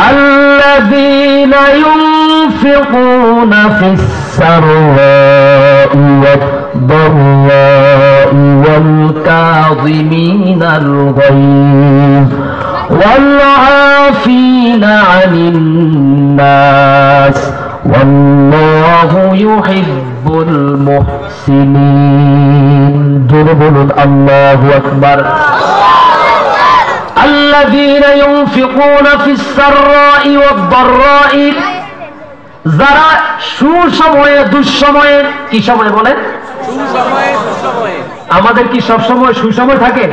আল্লাযীনা ইউনফিকুনা ফিস সাররাই ওয়াদ-দাররাই ওয়াল কাযিমিনাল গায়য ওয়াল আফিনা আনিন নাস ওয়াল্লাহু ইউহিব্বুল মুহসিনিন। জোরে বলুন আল্লাহু আকবার। আল্লাযীনা ইউনফিকুনা ফিস সাররাই ওয়াদ-দাররাই, যারা সুসময়ে দুঃসময়ে, কি সময় বলেন? সুসময়ে দুঃসময়ে। আমাদের কি সব সময় সুসময় থাকে?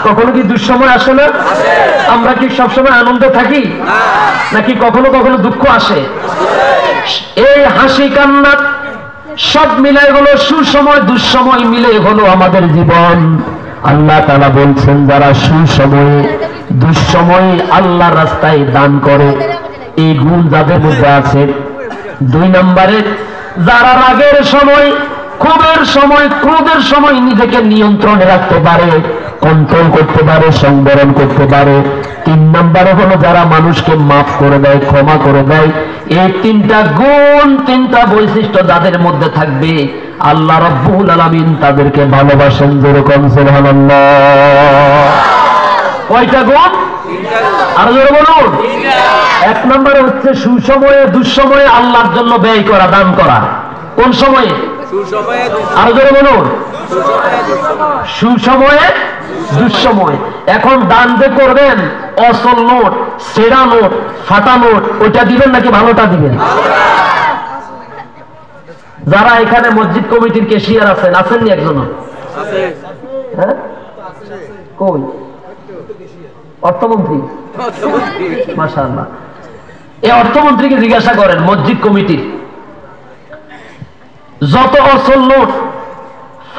কখনো কি দুঃসময় আসে না? আমরা কি সব সময় আনন্দে থাকি নাকি কখনো কখনো দুঃখ আসে? এই হাসি কান্না সব মিলে হলো সুসময়, দুঃসময় মিলে হলো আমাদের জীবন। আল্লাহ তাআলা বলছেন, যারা সুসময়ে দুঃসময়ে আল্লাহর রাস্তায় দান করে, এই গুণ যাদের মধ্যে আছে। 2 নম্বরে, যারা রাগের সময়, ক্ষোভের সময়, ক্রোধের সময় নিজেকে নিয়ন্ত্রণে রাখতে পারে, কন্ট্রোল করতে পারে, সংবরণ করতে পারে। 3 নম্বরে হলো যারা মানুষকে মাফ করে দেয়, ক্ষমা করে দেয়। এই 3টা গুণ, 3টা বৈশিষ্ট্য যাদের মধ্যে থাকবে, আল্লাহ রাব্বুল আলামিন তাদেরকে ভালোবাসেন। যেরকম সুবহানাল্লাহ। কয়টা গুণ? আরো জোরে বলুন। 1 নম্বরে হচ্ছে সুসময়ে দুঃসময়ে আল্লাহর জন্য ব্যয় করা, দান করা। কোন সময়ে? আরো জোরে বলুন। সুসময়ে দুঃসময়ে। এখন দান যে করবেন, অসল নোট, সেরা নোট, ফাটা নোট, ওইটা দিবেন নাকি ভালোটা দিবেন? যারা এখানে মসজিদ কমিটির ক্যাশিয়ার আছেন, আছেননি একজনও? হ্যাঁ, কই? অর্থমন্ত্রী। মাশাআল্লাহ। এই অর্থমন্ত্রীকে জিজ্ঞাসা করেন, মসজিদ কমিটির যত অসল নোট,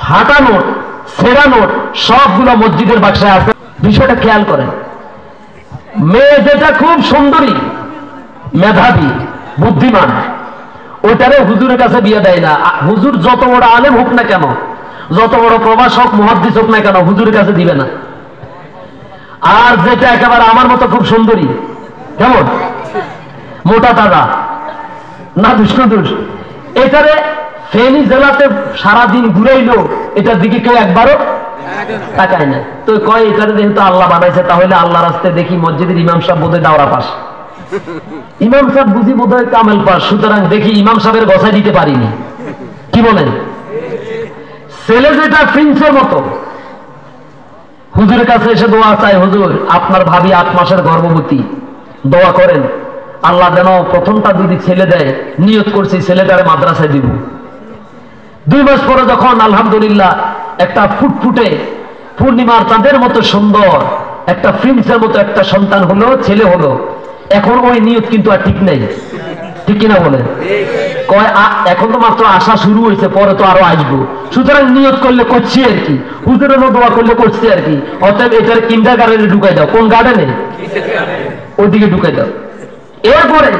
ফাটা নোট, সেরা নোট সবগুলো মসজিদের বাক্সায় আছে। বিষয়টা খেয়াল করেন। মেয়ে যেটা খুব সুন্দরী, মেধাবী, বুদ্ধিমান, ওইটারে হুজুরের কাছে বিয়ে দেয় না। হুজুর যত বড় আলেম হোক না কেন, যত বড় প্রভাষক মুহাদ্দিস হোক না কেন, হুজুরের কাছে দিবে না। আর যেটা একেবারে আমার মতো খুব সুন্দরী, কেমন মোটা তাজা, না দুষ্কদুষ, এটারে ফেনী জেলাতে সারাদিন ঘুরাইলো, এটার দিকে কেউ একবারও তাকায় না। তো কয় এটারে যেহেতু আল্লাহ বানাইছে, তাহলে আল্লাহ রাস্তায় দেখি মসজিদের ইমাম সাহেব বোধহয় দাওরা পাস, ইমাম সাহেব বুঝি বোধহয় কামেল পাস, সুতরাং দেখি ইমাম সাহেবের গসাই দিতে পারিনি। কি বলেন? ছেলে যেটা প্রিন্সের মতো, হুজুরের কাছে এসে দোয়া চাই, হুজুর আপনার ভাবি 8 মাসের গর্ভবতী, দোয়া করেন আল্লাহ যেন প্রথমটা যদি ছেলে দেয়, নিয়ত করছি ছেলেটারে মাদ্রাসায় দিব। 2 মাস পরে যখন আলহামদুলিল্লাহ একটা ফুটফুটে পূর্ণিমার চাঁদের মতো সুন্দর একটা প্রিন্সের মতো একটা সন্তান হলো, ছেলে হলো, এখন ওই নিয়ত কিন্তু আর ঠিক নেই। ঠিক কিনা বলেন? কয় এখন তো মাত্র আসা শুরু হয়েছে, পরে তো আরো আসবো, সুতরাং নিয়ত করলে করছি আর কি, হুজুরের দোয়া করলে করছি আর কি। অতএব এটার কিন্ডারগার্টেনে ঢুকাই দাও। কোন গার্ডেনে? ওইদিকে ঢুকাই দাও। এরপরে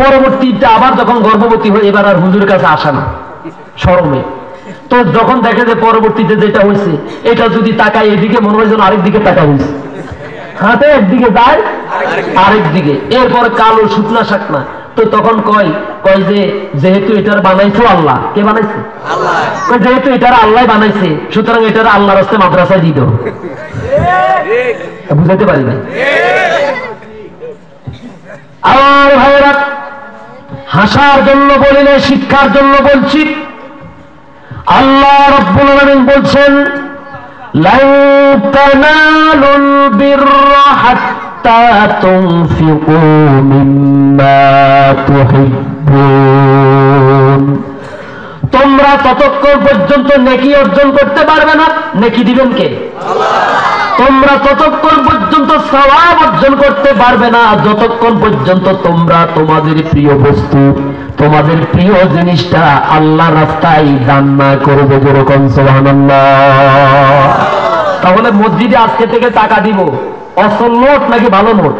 পরবর্তীতে আবার যখন গর্ভবতী হয়ে এবার আর হুজুরের কাছে আসে না শরমে। তো যখন দেখে যে পরবর্তীতে যেটা হয়েছে এটা যদি তাকায় এদিকে মনে হয় যেন আরেক দিকে তাকা হয়েছে, হাতে একদিকে যায় আরেক দিকে, এরপরে কালো শুকনা শাকনা। তো তখন কয় যে যেহেতু এটার বানাইছো আল্লাহ, কে বানাইছে? আল্লাহ। যেহেতু এটার আল্লাহ বানাইছে সুতরাং এটার আল্লাহ রাস্তায় মাদ্রাসায় দিত। বুঝাইতে পারি না? আমার ভাইয়েরা, হাসার জন্য বলি না, শিক্ষার জন্য বলছি। আল্লাহ রাব্বুল আলামিন বলছেন, লান তানালুল বিররা হাত্তা তুনফিকু মিম্মা তুহিব্বুন। তোমরা ততক্ষণ পর্যন্ত নেকি অর্জন করতে পারবে না, নেকি দিবেন কে? আল্লাহ। তোমরা ততক্ষণ পর্যন্ত সওয়াব অর্জন করতে পারবে না যতক্ষণ পর্যন্ত তোমরা তোমাদের প্রিয় বস্তু, তোমাদের প্রিয় জিনিসটা আল্লাহ রাস্তায় দান না করবে। যেরকম সুবহানাল্লাহ। তাহলে মসজিদে আজকে থেকে টাকা দিব, অসল নোট নাকি ভালো নোট?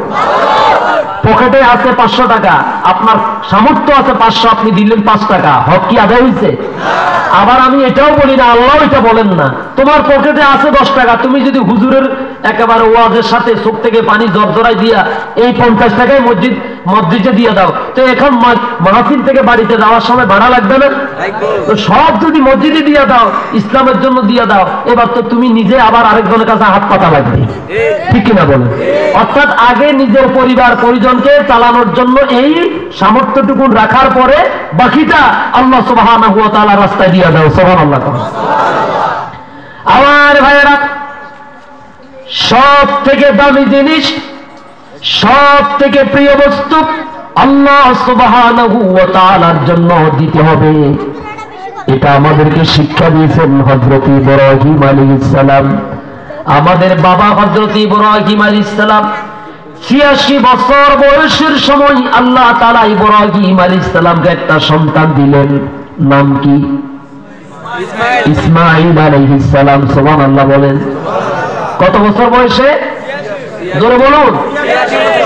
পকেটে আছে 500 টাকা, আপনার সামর্থ্য আছে 500, আপনি দিলেন 5 টাকা, হক কি আদায় হয়েছে? আবার আমি এটাও বলি না, আল্লাহ এটা বলেন না, তোমার পকেটে আছে 10 টাকা, তুমি যদি হুজুরের একেবারে ওয়াজের সাথে চোখ থেকে পানি জর্জরাই দিয়া এই 50 টাকায় মসজিদে দিয়ে দাও, তো এখন মাহফিল থেকে বাড়িতে যাওয়ার সময় ভাড়া লাগবে না? তো সব যদি মসজিদে দিয়ে দাও, ইসলামের জন্য দিয়ে দাও, এবার তো তুমি নিজে আবার আরেকজনের কাছে হাত পাতা লাগবে, ঠিক কিনা বলেন? অর্থাৎ আগে নিজের পরিবার পরিজনকে চালানোর জন্য এই সামর্থ্যটুকু রাখার পরে বাকিটা আল্লাহ সুবহানাহু ওয়া তাআলা রাস্তায় দিয়ে দাও। সুবহানাল্লাহ। আমার ভাইয়েরা, সব থেকে দামি জিনিস, সব থেকে প্রিয় বস্তু আল্লাহ সুবহানাহু ওয়া তাআলার জন্য দিতে হবে। এটা আমাদেরকে শিক্ষা দিয়েছেন হযরত ইব্রাহিম আলাইহিস সালাম। আমাদের বাবা হযরত ইব্রাহিম আলাইহিস সালাম 86 বছর বয়সের সময় আল্লাহ তাআলা ইব্রাহিম আলাইহিস সালামকে একটা সন্তান দিলেন। নাম কি? ইসমাঈল আলাইহিস সালাম। সুবহানাল্লাহ বলেন। কত বছর বয়সে? জোরে বলুন।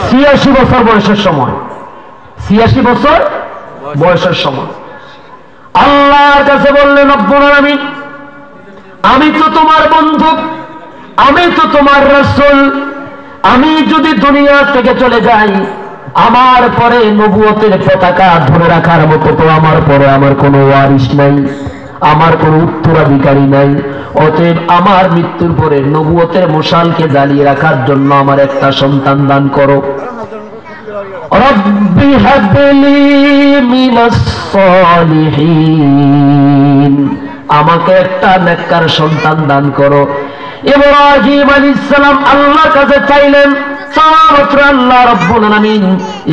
86 বছর বয়সের সময়। 86 বছর বয়সের সময় আল্লাহর কাছে বললেন, রব্বুল আলামিন, আমি তো তোমার বন্ধু, আমি তো তোমার রাসূল, আমি যদি দুনিয়া থেকে চলে যাই, আমার পরে নবুয়তের পতাকা ধরে রাখার মতো তো আমার পরে আমার কোনো ওয়ারিস নাই, আমার কোনো উত্তরাধিকারী নাই। অতএব আমার মৃত্যুর পরে নবুয়তের মশালকে জ্বালিয়ে রাখার জন্য আমার একটা সন্তান দান করো। রব্বি হাবলি মিনাস সালিহিন, আমাকে একটা নেককার সন্তান দান করো। ইব্রাহিম আলাইহিস সালাম আল্লাহর কাছে চাইলেন, চাওয়ামাত্র আল্লাহ রাব্বুল আলামিন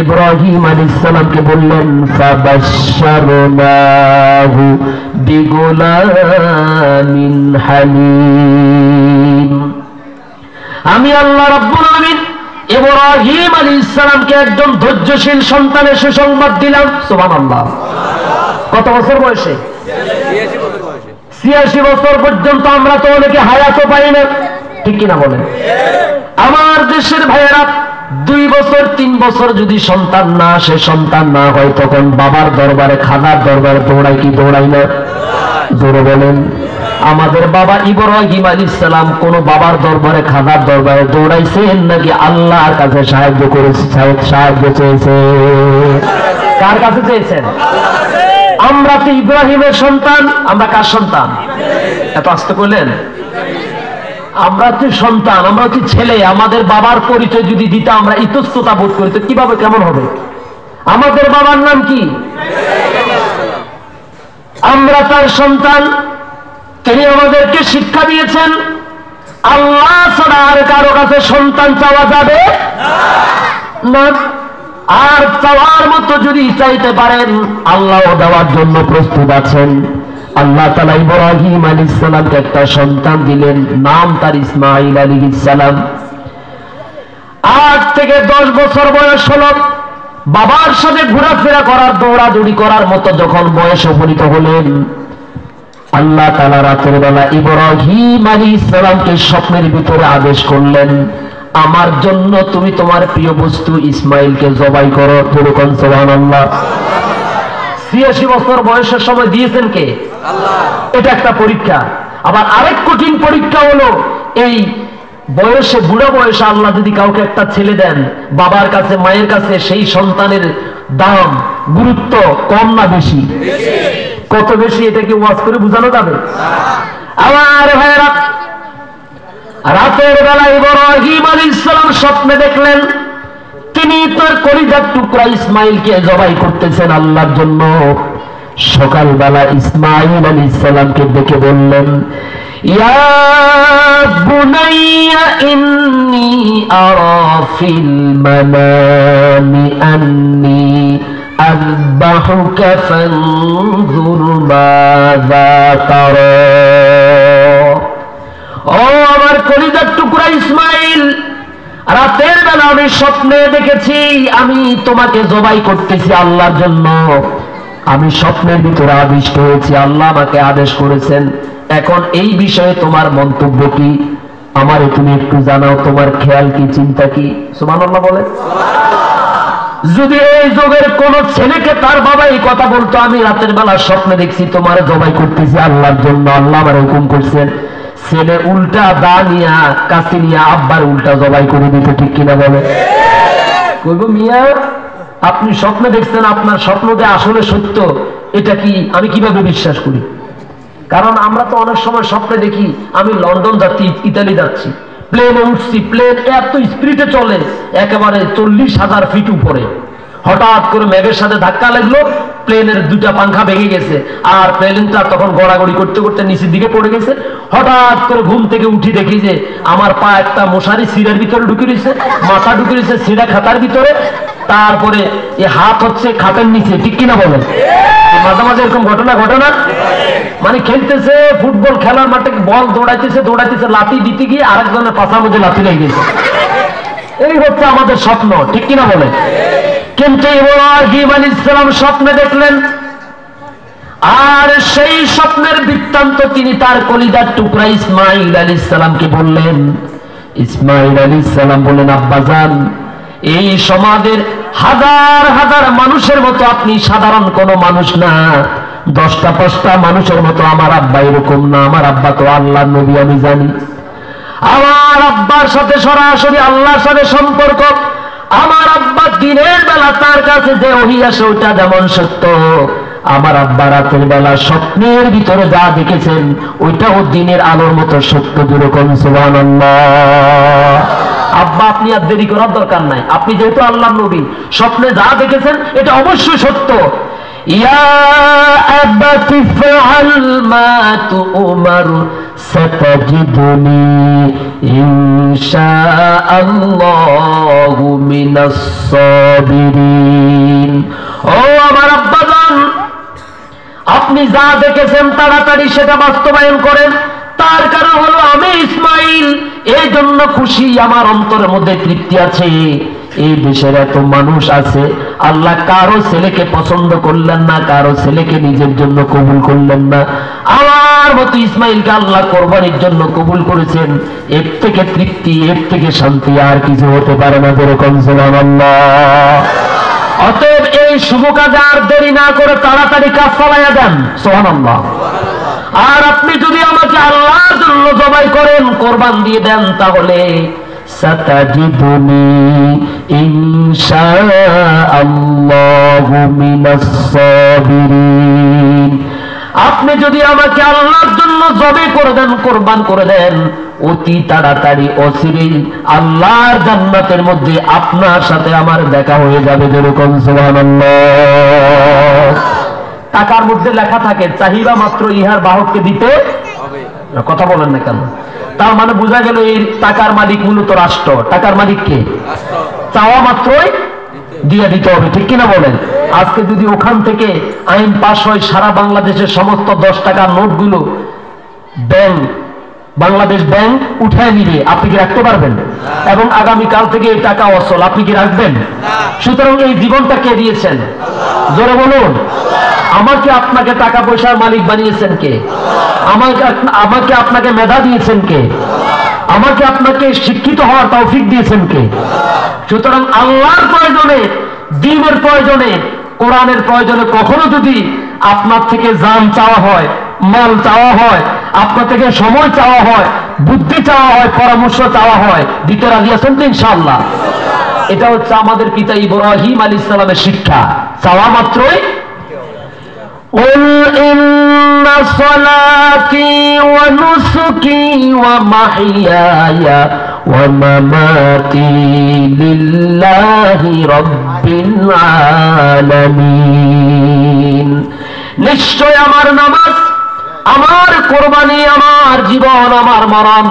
ইব্রাহিম আলাইহিস সালামকে বললেন, ফাবাশশারনাহু বিগুলামিন হালিম। আমি আল্লাহ রাব্বুল আলামিন ইব্রাহিম আলাইহিস সালামকে একজন ধৈর্যশীল সন্তানের সুসংবাদ দিলাম। সুবহানাল্লাহ। কত বছর বয়সে? 86 বছর পর্যন্ত আমরা তো অনেকে হায়াতও পাই না, ঠিক কিনা বলেন? আমার দেশের ভাইয়েরা, 2 বছর 3 বছর যদি সন্তান না আসে, সন্তান না হয়, তখন বাবার দরবারে, খাদার দরবারে দৌড়াই কি দৌড়াই না? জোরে বলেন। আমাদের বাবা ইব্রাহিম আলাইহিস সালাম কোন বাবার দরবারে, খাদার দরবারে দৌড়াইছেন নাকি আল্লাহর কাছে সাহায্য করেছে, সাহায্য চেয়েছে? কার কাছে চেয়েছেন? আমরা তো ইব্রাহিমের সন্তান। আমরা কার সন্তান? এত আস্তে করলেন। আমরা তো সন্তান, আমরা কি ছেলে। আমাদের বাবার পরিচয় যদি দিতে আমরা ইতস্ততা বোধ করি তো কিভাবে, কেমন হবে? আমাদের বাবার নাম কি? আমরা তার সন্তান। তিনি আমাদেরকে শিক্ষা দিয়েছেন, আল্লাহ ছাড়া আর কারো কাছে সন্তান চাওয়া যাবে না। আর চাওয়ার মতো যদি চাইতে পারেন, আল্লাহ দেওয়ার জন্য প্রস্তুত আছেন। আল্লাহ তাআলা ইব্রাহিম আলাইহিস সালামকে একটা সন্তান দিলেন, নাম তার ইসমাঈল আলাইহিস সালাম। 8 থেকে 10 বছর বয়স হলো, বাবার সাথে ঘোরাফেরা করার, দৌড়াদৌড়ি করার মতো যখন বয়স উপনীত হলেন, আল্লাহ তাআলা রাতের বেলা ইব্রাহিম আলাইহিস সালামকে স্বপ্নের ভিতরে আদেশ করলেন, আমার জন্য তুমি তোমার প্রিয় বস্তু ইসমাইলকে জবাই করো। যেরকম সুবহানাল্লাহ। ৮৬ বছর বয়সের সময় দিয়েছেন কে? আল্লাহ। এটা একটা পরীক্ষা। আবার আরেক কঠিন পরীক্ষা হলো এই বয়সে, বুড়া বয়সে আল্লাহ যদি কাউকে একটা ছেলে দেন, বাবার কাছে মায়ের কাছে সেই সন্তানের দাম গুরুত্ব কম না বেশি? কত বেশি? এটা কি ওয়াজ করে বোঝানো যাবে? আমার ভাইরা, রাতের বেলা ইব্রাহিম আলাইহিস সালাম স্বপ্নে দেখলেন তিনি তার কলিজার টুকরা ইসমাইলকে জবাই করতেছেন আল্লাহর জন্য। সকালবেলা ইসমাইল আলাইহিস সালামকে ডেকে বললেন, ইয়া বুনাইয়া ইন্নী আরা ফিল মানামি আন্নী আযবাহুকা ফানজুর মাযা তারা। ও আমার কলিজার টুকরা ইসমাইল, রাতের বেলা আমি স্বপ্নে দেখেছি আমি তোমাকে জবাই করতেছি আল্লাহর জন্য। আমি স্বপ্নের ভিতরে আবিষ্ট হয়েছি, আল্লাহ আমাকে আদেশ করেছেন। এখন এই বিষয়ে তোমার মন্তব্য কি? আমারে তুমি একটু জানাও, তোমার খেয়াল কি, চিন্তা কি? সুবহানাল্লাহ বলে। যদি এই যুগের কোন ছেলেকে তার বাবা এই কথা বলতো, আমি রাতের বেলা স্বপ্নে দেখছি তোমার জবাই করতেছি আল্লাহর জন্য, আল্লাহ আমার হুকুম করছেন, ছেলে উল্টা দা নিয়া কাছে নিয়ে আব্বার উল্টা জবাই করে দিত, ঠিক কিনা বলে? কইব মিয়া আপনি স্বপ্নে দেখছেন, আপনার স্বপ্ন যে আসলে সত্য, এটা কি আমি কিভাবে বিশ্বাস করি? কারণ আমরা তো অনেক সময় স্বপ্নে দেখি আমি লন্ডন যাচ্ছি, ইতালি যাচ্ছি, প্লেনে উঠছি, প্লেন এত স্পিডে চলে একেবারে 40,000 ফিট উপরে। হঠাৎ করে মেঘের সাথে ধাক্কা লাগলো, প্লেনের দুটা পাংখা ভেঙে গেছে, আর প্লেনটা তখন গড়াগড়ি করতে করতে নিচের দিকে পড়ে গেছে। হঠাৎ করে ঘুম থেকে উঠি দেখি যে আমার পা একটা মশারি সিঁড়ার ভিতরে ঢুকে রয়েছে, মাথা ঢুকে রয়েছে সিঁড়া খাতার ভিতরে, তারপরে এ হাত হচ্ছে খাতের নিচে, ঠিক কিনা বলেন? মাঝে মাঝে এরকম ঘটনা ঘটনা মানে খেলতেছে ফুটবল খেলার মাঠে, বল দৌড়াইতেছে দৌড়াইতেছে, লাঠি দিতে গিয়ে আরেকজনের পাশার মধ্যে লাঠি লেগে গেছে। এই হচ্ছে আমাদের স্বপ্ন, ঠিক কিনা বলেন? কিন্তু ইব্রাহিম আলাইহিস সালাম স্বপ্নে দেখলেন, আর সেই স্বপ্নের বৃত্তান্ত তিনি তার কলিজার টুকরা ইসমাইল আলাইহিস সালামকে বললেন। ইসমাইল আলাইহিস সালাম বললেন, আব্বাজান, এই সমাজের হাজার হাজার মানুষের মতো আপনি সাধারণ কোন মানুষ না, 10টা মানুষের মতো আমার আব্বা এরকম না। আমার আব্বা তো আল্লাহর নবী, আমি জানি। আমার আব্বার সাথে সরাসরি আল্লাহর সাথে সম্পর্ক। আমার আব্বা দিনের বেলা তার কাছে যে ওহী আসে ওটা যেমন সত্য, আমার আব্বা রাতের বেলা স্বপ্নের ভিতরে যা দেখেছেন ওইটাও দিনের আলোর মতো সত্য। যেরকম সুবহানাল্লাহ। আব্বা আপনি আর দেরি করার দরকার নাই, আপনি যেহেতু আল্লাহর নবী, স্বপ্নে যা দেখেছেন এটা অবশ্যই সত্য। ইয়া আবাতি ফাআল মা তুমার সাতাজিদুনি ইনশাআল্লাহু মিনাস সাবিরিন। ও আমার আব্বাজান, আপনি যা দেখেছেন তাড়াতাড়ি সেটা বাস্তবায়ন করেন। তার কারণ হলো আমি ইসমাইল এই জন্য খুশি, আমার অন্তরের মধ্যে তৃপ্তি আছে। এই দেশের এত মানুষ আছে, আল্লাহ কারো ছেলেকে পছন্দ করলেন না, কারো ছেলেকে নিজের জন্য কবুল করলেন না। আমার মতো ইসমাইলকে আল্লাহ কোরবানির জন্য কবুল করেছেন। এর থেকে তৃপ্তি, এর থেকে শান্তি আর কিছু হতে পারে না। যেরকম সুবহানাল্লাহ। অতএব এই শুভ কাজে আর দেরি না করে তাড়াতাড়ি কাজ চালাইয়া দেন। সুবহানাল্লাহ। আর আপনি যদি আমাকে আল্লাহর জন্য জবাই করেন, কোরবান দিয়ে দেন, তাহলে সাতাজিদুনি ইনশাআল্লাহু মিনাস সাবিরিন। আপনি যদি আমাকে আল্লাহর জন্য জবাই করে দেন, কোরবান করে দেন, অতি তাড়াতাড়ি অচিরেই আল্লাহর জান্নাতের মধ্যে আপনার সাথে আমার দেখা হয়ে যাবে। যেরকম সুবহানাল্লাহ। টাকার মধ্যে লেখা থাকে চাহিদা মাত্র ইহার বাহককে দিতে হবে। কথা বলেন না কেন? তার মানে বোঝা গেল এই টাকার মালিক মূলত রাষ্ট্র। টাকার মালিক কে? চাওয়া মাত্রই দিয়ে দিতে হবে, ঠিক কিনা বলেন? আজকে যদি ওখান থেকে আইন পাশ হয়, সারা বাংলাদেশের সমস্ত 10 টাকার নোটগুলো ব্যাংক, বাংলাদেশ ব্যাংক উঠায় নিবে, আপনি কি রাখতে পারবেন? এবং আগামীকাল থেকে এই টাকা অচল, আপনি কি রাখবেন? সুতরাং এই জীবনটা কে দিয়েছেন? জোরে বলুন। আমাকে আপনাকে টাকা পয়সার মালিক বানিয়েছেন কে? আমাকে আপনাকে মেধা দিয়েছেন কে? আমাকে আপনাকে শিক্ষিত হওয়ার তৌফিক দিয়েছেন কে? সুতরাং আল্লাহর প্রয়োজনে, দ্বীনের প্রয়োজনে, কোরআনের প্রয়োজনে কখনো যদি আপনার থেকে জান চাওয়া হয়, মাল চাওয়া হয়, আপনার থেকে সময় চাওয়া হয়, বুদ্ধি চাওয়া হয়, পরামর্শ চাওয়া হয়, দিতে রাজি আছেন তো ইনশাআল্লাহ? এটা হচ্ছে আমাদের পিতা ইব্রাহিম আলাইহিস সালামের শিক্ষা। চাওয়া মাত্রই قل إن صلاتي ونسكي ومحياي ومماتي لله رب العالمين। নিশ্চয় আমার নামাজ, আমার কোরবানি, আমার জীবন, আমার মরণ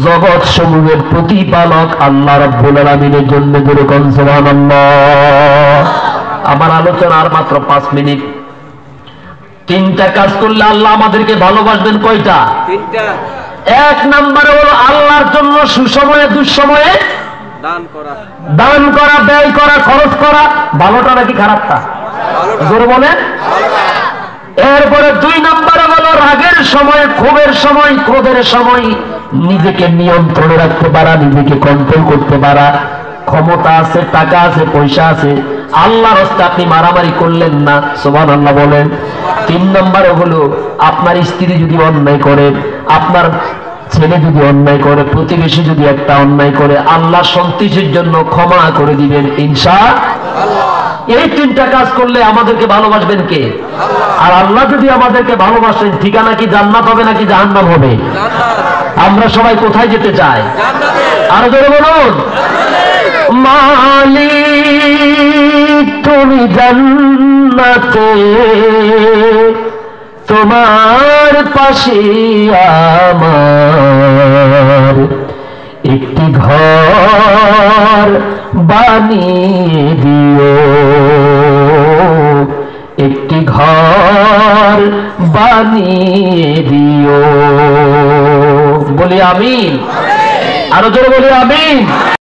জগৎ সমূহের প্রতিপালক আল্লাহ রাব্বুল আলামিনের জন্য। জোরে কোন সুবহানাল্লাহ। আমার আলোচনা আর মাত্র 5 মিনিট। 3টা কাজ করলে আল্লাহ আমাদেরকে ভালোবাসবেন। কয়টা? 3টা। 1 নম্বরে হলো আল্লাহর জন্য সুসময়ে দুঃসময়ে দান করা, ব্যয় করা, খরচ করা। ভালোটা নাকি খারাপটা? জোরে বলেন। এরপরে 2 নম্বরে হলো রাগের সময়, ক্ষোভের সময়, ক্রোধের সময় নিজেকে নিয়ন্ত্রণে রাখতে পারা, নিজেকে কন্ট্রোল করতে পারা। ক্ষমতা আছে, টাকা আছে, পয়সা আছে, আল্লাহর রাস্তায় আপনি মারামারি করলেন না। সুবহানাল্লাহ বলেন। 3 নম্বরে হলো আপনার স্ত্রী যদি অন্যায় করে, আপনার ছেলে যদি অন্যায় করে, প্রতিবেশী যদি একটা অন্যায় করে, আল্লাহ সন্তুষ্টির জন্য ক্ষমা করে দিবেন ইনশাআল্লাহ। এই 3টা কাজ করলে আমাদেরকে ভালোবাসবেন কে? আর আল্লাহ যদি আমাদেরকে ভালোবাসেন, ঠিকানা কি জান্নাত হবে নাকি জাহান্নাম হবে? আমরা সবাই কোথায় যেতে চাই? আরো জোরে বলুন। মালিক তুমি জান্নাতে, তোমার পাশে আমার একটি ঘর বানিয়ে দিও, একটি ঘর বানিয়ে দিও। বলি আমিন। আরো জোরে বলি আমিন।